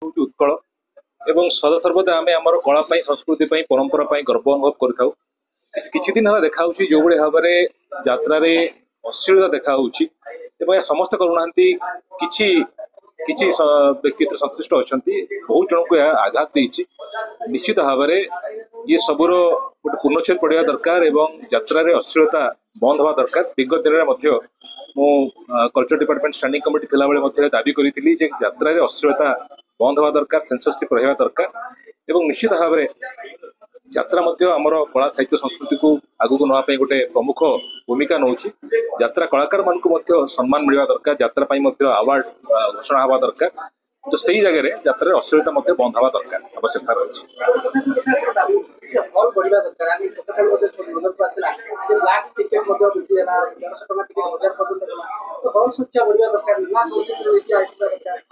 हूँ उत्कल एवं सदासर्वदा आम आम कला संस्कृति परंपरा गर्व अनुभव कर किछि दिन है देखा जो भाई भाव में यात्रा अश्लीलता देखा समस्त करूना किछि किछि व्यक्ति संश्लिष्ट अच्छा बहुत जन को आघात देती निश्चित भाव में ये सबूर गोटे पूर्णच्छेद पड़ा दरकार एवं यात्रा अश्लीलता बंद हवा दरकार। विगत दिन में कल्चर डिपार्टमेंट स्टैंडिंग कमिटी थिला बेले दाबी करी यात्रा अश्लीलता बंद हवा दरकार सेंसरशिप रहा दरकार एवं निश्चित भाव में यात्रा आमर कला साहित्य संस्कृति को आगू नापी गोटे प्रमुख भूमिका नौ यात्रा कलाकार मानक सम्मान मिलवा दरकार यात्रा अवार्ड घोषणा हवा दरकार तो सही जगह यात्रा अश्लीलता बंद हवा दरकार आवश्यकता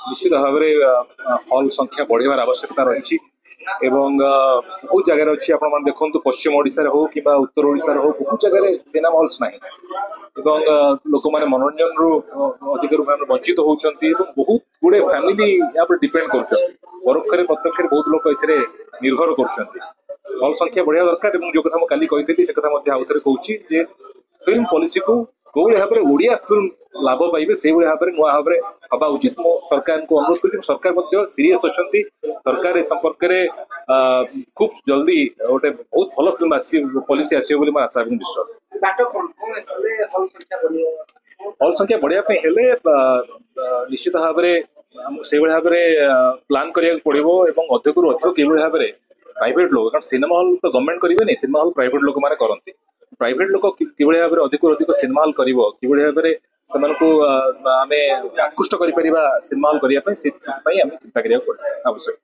निश्चित भाव में हॉल संख्या बढ़ार आवश्यकता रही एवं बहुत जगह अच्छी आप देखो पश्चिम ओडिशा हो कि उत्तर ओडिशा हो बहुत जगह सिनेमा हॉल्स ना लोक मैंने मनोरंजन रु अधिक वंचित होती बहुत गुड़े फैमिली यहाँ डिपेंड कर परोक्ष प्रत्यक्ष बहुत लोग ये निर्भर कर हॉल संख्या बढ़िया दरकार जो कथा मुझे कही से कथा आउ थे कहूँ फिल्म पॉलिसी को कौ भाव में ओडिया फिल्म लाभ पाइबे से भाव में नुआ भाव में हवा उचित मो सरकार को अनुरोध कर सरकार सीरीयस अच्छा सरकार ए संपर्क में खूब जल्दी गोटे बहुत भल फिल्म पॉलिसी आसो आशा और विश्वास। हॉल संख्या बढ़िया निश्चित भाव में से भाव में प्लान करा पड़ो और अधिक रु अधिक कि भाव में प्राइवेट लोग कारण सिनेमा हॉल तो गवर्नमेंट करेंगे सिनेमा हॉल प्राइवेट लोक मैंने करती प्राइवेट लोक कि भाव में अधिक अधिक सिनेमा हॉल कर भाव में आमे आकृष्ट कर सिनेमा हॉल करने चिंता करा आवश्यक।